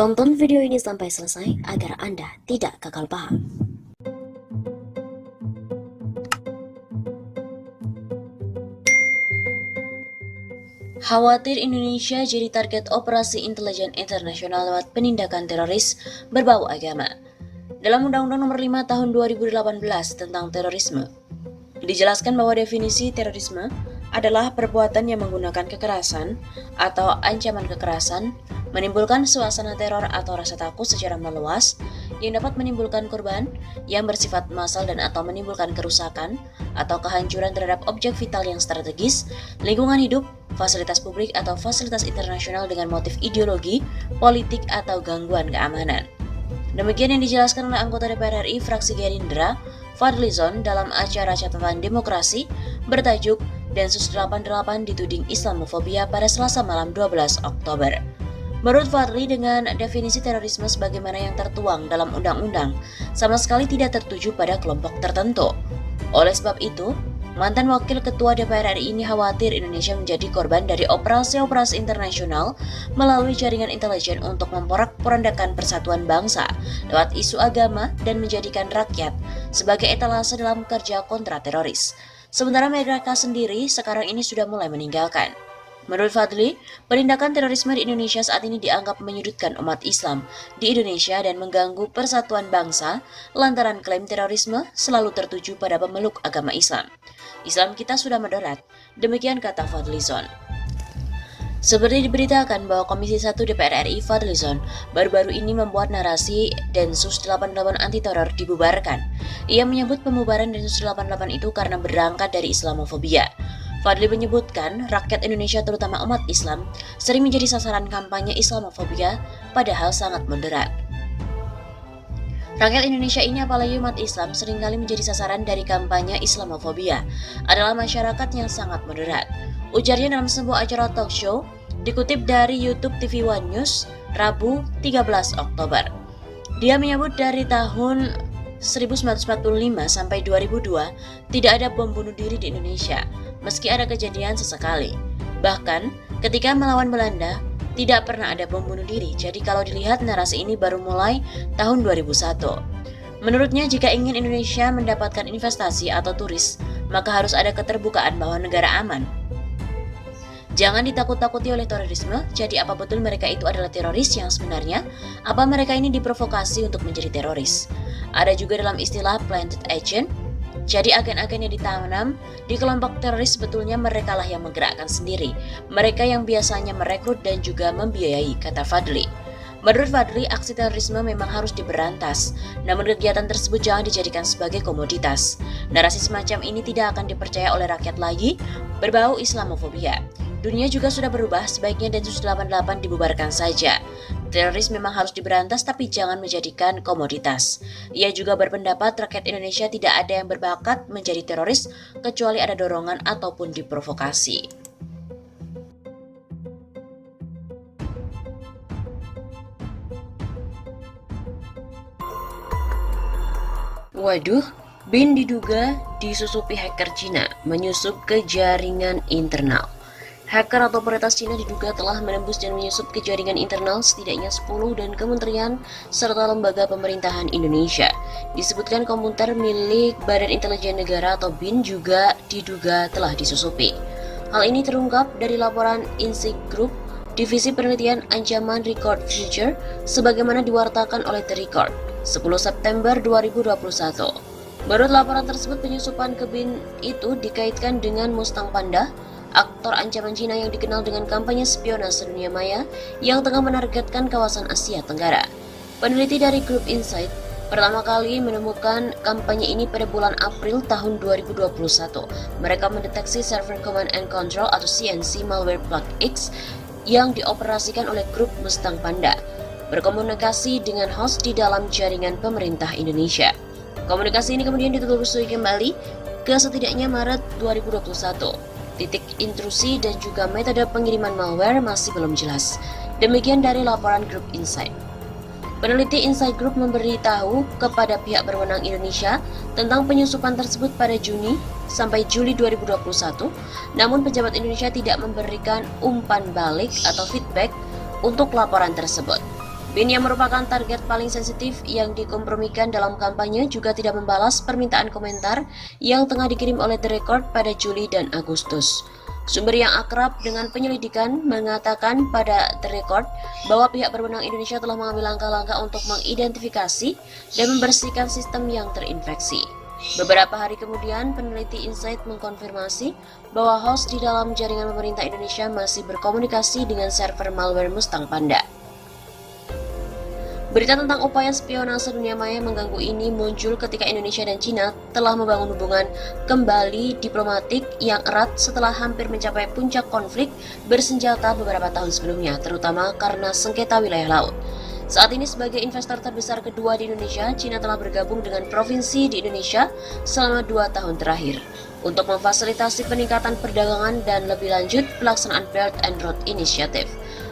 Tonton video ini sampai selesai agar Anda tidak gagal paham. Khawatir Indonesia jadi target operasi intelijen internasional lewat penindakan teroris berbau agama. Dalam Undang-Undang Nomor 5 Tahun 2018 tentang terorisme, dijelaskan bahwa definisi terorisme adalah perbuatan yang menggunakan kekerasan atau ancaman kekerasan, menimbulkan suasana teror atau rasa takut secara meluas yang dapat menimbulkan korban yang bersifat massal dan atau menimbulkan kerusakan atau kehancuran terhadap objek vital yang strategis, lingkungan hidup, fasilitas publik atau fasilitas internasional dengan motif ideologi, politik atau gangguan keamanan. Demikian yang dijelaskan oleh anggota DPR RI fraksi Gerindra, Fadlizon dalam acara catatan demokrasi bertajuk Densus 88 dituding Islamofobia pada Selasa malam 12 Oktober. Menurut Fadli, dengan definisi terorisme sebagaimana yang tertuang dalam undang-undang, sama sekali tidak tertuju pada kelompok tertentu. Oleh sebab itu, mantan Wakil Ketua DPR RI ini khawatir Indonesia menjadi korban dari operasi-operasi internasional melalui jaringan intelijen untuk memporak-porandakan persatuan bangsa lewat isu agama dan menjadikan rakyat sebagai etalase dalam kerja kontra teroris. Sementara mereka sendiri sekarang ini sudah mulai meninggalkan. Menurut Fadli, penindakan terorisme di Indonesia saat ini dianggap menyudutkan umat Islam di Indonesia dan mengganggu persatuan bangsa lantaran klaim terorisme selalu tertuju pada pemeluk agama Islam. Islam kita sudah moderat, demikian kata Fadlizon. Seperti diberitakan bahwa Komisi 1 DPR RI Fadlizon baru-baru ini membuat narasi Densus 88 anti teror dibubarkan. Ia menyebut pembubaran Densus 88 itu karena berangkat dari Islamofobia. Fadli menyebutkan rakyat Indonesia terutama umat Islam sering menjadi sasaran kampanye Islamofobia padahal sangat moderat. Rakyat Indonesia ini apalagi umat Islam seringkali menjadi sasaran dari kampanye Islamofobia adalah masyarakat yang sangat moderat. Ujarnya dalam sebuah acara talk show dikutip dari YouTube TV One News Rabu 13 Oktober. Dia menyebut dari tahun 1945 sampai 2002 tidak ada bom bunuh diri di Indonesia, meski ada kejadian sesekali. Bahkan ketika melawan Belanda tidak pernah ada bom bunuh diri. Jadi kalau dilihat narasi ini baru mulai tahun 2001. Menurutnya jika ingin Indonesia mendapatkan investasi atau turis, maka harus ada keterbukaan bahwa negara aman. Jangan ditakut-takuti oleh terorisme, jadi apa betul mereka itu adalah teroris yang sebenarnya? Apa mereka ini diprovokasi untuk menjadi teroris? Ada juga dalam istilah planted agent, jadi agen-agen yang ditanam di kelompok teroris sebetulnya merekalah yang menggerakkan sendiri. Mereka yang biasanya merekrut dan juga membiayai, kata Fadli. Menurut Fadli, aksi terorisme memang harus diberantas, namun kegiatan tersebut jangan dijadikan sebagai komoditas. Narasi semacam ini tidak akan dipercaya oleh rakyat lagi, berbau Islamofobia. Dunia juga sudah berubah, sebaiknya Densus 88 dibubarkan saja. Teroris memang harus diberantas tapi jangan menjadikan komoditas. Ia juga berpendapat rakyat Indonesia tidak ada yang berbakat menjadi teroris kecuali ada dorongan ataupun diprovokasi. Waduh, BIN diduga disusupi hacker Cina menyusup ke jaringan internal. Hacker atau peretas Cina diduga telah menembus dan menyusup ke jaringan internal setidaknya 10 dan kementerian serta lembaga pemerintahan Indonesia. Disebutkan komputer milik Badan Intelijen Negara atau BIN juga diduga telah disusupi. Hal ini terungkap dari laporan Insight Group, Divisi Penelitian Ancaman Record Future, sebagaimana diwartakan oleh The Record, 10 September 2021. Menurut laporan tersebut, penyusupan ke BIN itu dikaitkan dengan Mustang Panda, aktor ancaman Cina yang dikenal dengan kampanye spionase dunia maya yang tengah menargetkan kawasan Asia Tenggara. Peneliti dari grup Insight pertama kali menemukan kampanye ini pada bulan April tahun 2021. Mereka mendeteksi server Command and Control atau CNC malware Plug X yang dioperasikan oleh grup Mustang Panda, berkomunikasi dengan host di dalam jaringan pemerintah Indonesia. Komunikasi ini kemudian ditelusuri kembali ke setidaknya Maret 2021. Titik intrusi dan juga metode pengiriman malware masih belum jelas. Demikian dari laporan grup Insight. Peneliti Insight Group memberitahu kepada pihak berwenang Indonesia tentang penyusupan tersebut pada Juni sampai Juli 2021, namun pejabat Indonesia tidak memberikan umpan balik atau feedback untuk laporan tersebut. Bin yang merupakan target paling sensitif yang dikompromikan dalam kampanye juga tidak membalas permintaan komentar yang tengah dikirim oleh The Record pada Juli dan Agustus. Sumber yang akrab dengan penyelidikan mengatakan pada The Record bahwa pihak berwenang Indonesia telah mengambil langkah-langkah untuk mengidentifikasi dan membersihkan sistem yang terinfeksi. Beberapa hari kemudian, peneliti Insight mengkonfirmasi bahwa host di dalam jaringan pemerintah Indonesia masih berkomunikasi dengan server malware Mustang Panda. Berita tentang upaya spionase dunia maya mengganggu ini muncul ketika Indonesia dan Cina telah membangun hubungan kembali diplomatik yang erat setelah hampir mencapai puncak konflik bersenjata beberapa tahun sebelumnya, terutama karena sengketa wilayah laut. Saat ini sebagai investor terbesar kedua di Indonesia, Cina telah bergabung dengan provinsi di Indonesia selama 2 tahun terakhir untuk memfasilitasi peningkatan perdagangan dan lebih lanjut pelaksanaan Belt and Road Initiative,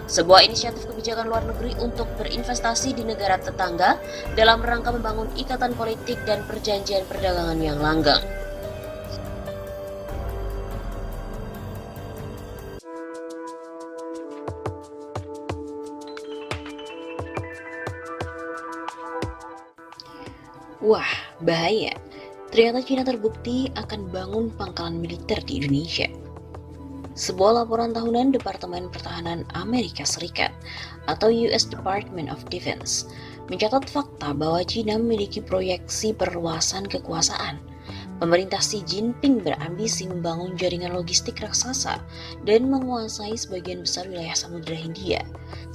sebuah inisiatif kebijakan luar negeri untuk berinvestasi di negara tetangga dalam rangka membangun ikatan politik dan perjanjian perdagangan yang langgeng. Wah, bahaya. Ternyata Cina terbukti akan bangun pangkalan militer di Indonesia. Sebuah laporan tahunan Departemen Pertahanan Amerika Serikat atau US Department of Defense mencatat fakta bahwa Cina memiliki proyeksi perluasan kekuasaan. Pemerintah Xi Jinping berambisi membangun jaringan logistik raksasa dan menguasai sebagian besar wilayah Samudra Hindia.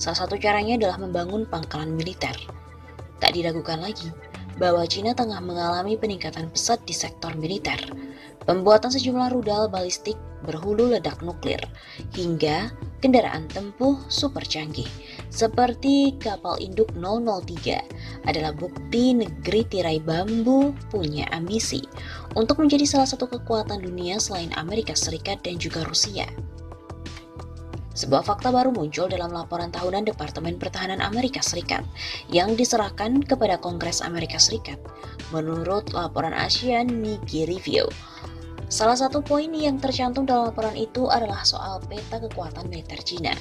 Salah satu caranya adalah membangun pangkalan militer. Tak diragukan lagi bahwa Cina tengah mengalami peningkatan pesat di sektor militer, pembuatan sejumlah rudal balistik berhulu ledak nuklir, hingga kendaraan tempur super canggih seperti kapal induk 003 adalah bukti negeri tirai bambu punya ambisi untuk menjadi salah satu kekuatan dunia selain Amerika Serikat dan juga Rusia. Sebuah fakta baru muncul dalam laporan tahunan Departemen Pertahanan Amerika Serikat yang diserahkan kepada Kongres Amerika Serikat. Menurut laporan ASEAN Nikkei Review, salah satu poin yang tercantum dalam laporan itu adalah soal peta kekuatan militer Cina.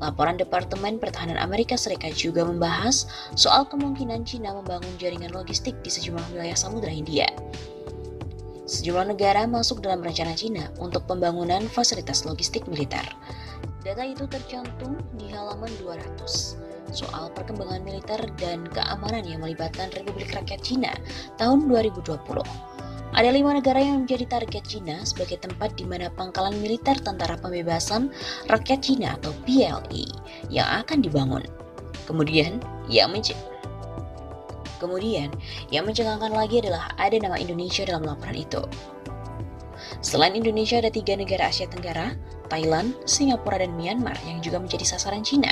Laporan Departemen Pertahanan Amerika Serikat juga membahas soal kemungkinan Cina membangun jaringan logistik di sejumlah wilayah Samudra Hindia. Sejumlah negara masuk dalam rencana Cina untuk pembangunan fasilitas logistik militer. Data itu tercantum di halaman 200 soal perkembangan militer dan keamanan yang melibatkan Republik Rakyat Cina tahun 2020. Ada 5 negara yang menjadi target Cina sebagai tempat di mana pangkalan militer Tentara Pembebasan Rakyat Cina atau PLA yang akan dibangun. Kemudian, yang mencengangkan lagi adalah ada nama Indonesia dalam laporan itu. Selain Indonesia, ada 3 negara Asia Tenggara, Thailand, Singapura, dan Myanmar yang juga menjadi sasaran Cina.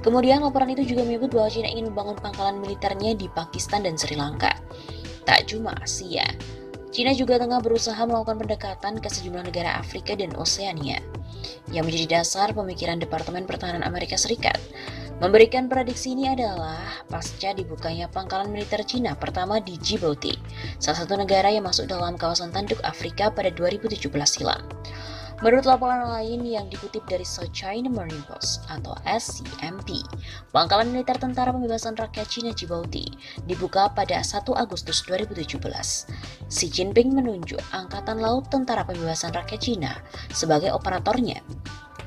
Kemudian laporan itu juga menyebut bahwa Cina ingin membangun pangkalan militernya di Pakistan dan Sri Lanka. Tak cuma Asia, Cina juga tengah berusaha melakukan pendekatan ke sejumlah negara Afrika dan Oseania, yang menjadi dasar pemikiran Departemen Pertahanan Amerika Serikat. Memberikan prediksi ini adalah pasca dibukanya pangkalan militer Cina pertama di Djibouti, salah satu negara yang masuk dalam kawasan tanduk Afrika pada 2017 silam. Menurut laporan lain yang dikutip dari South China Morning Post atau SCMP, pangkalan militer Tentara Pembebasan Rakyat Cina Djibouti dibuka pada 1 Agustus 2017. Xi Jinping menunjuk Angkatan Laut Tentara Pembebasan Rakyat Cina sebagai operatornya.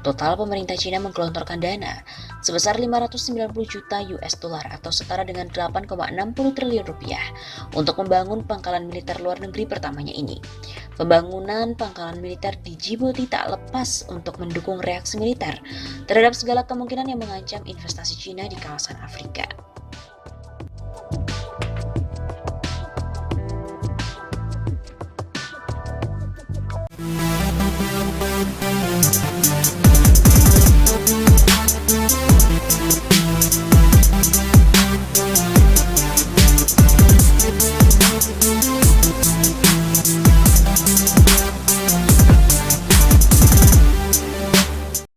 Total pemerintah Cina menggelontorkan dana sebesar 590 juta US dollar atau setara dengan 8,60 triliun rupiah untuk membangun pangkalan militer luar negeri pertamanya ini. Pembangunan pangkalan militer di Djibouti tak lepas untuk mendukung reaksi militer terhadap segala kemungkinan yang mengancam investasi Cina di kawasan Afrika.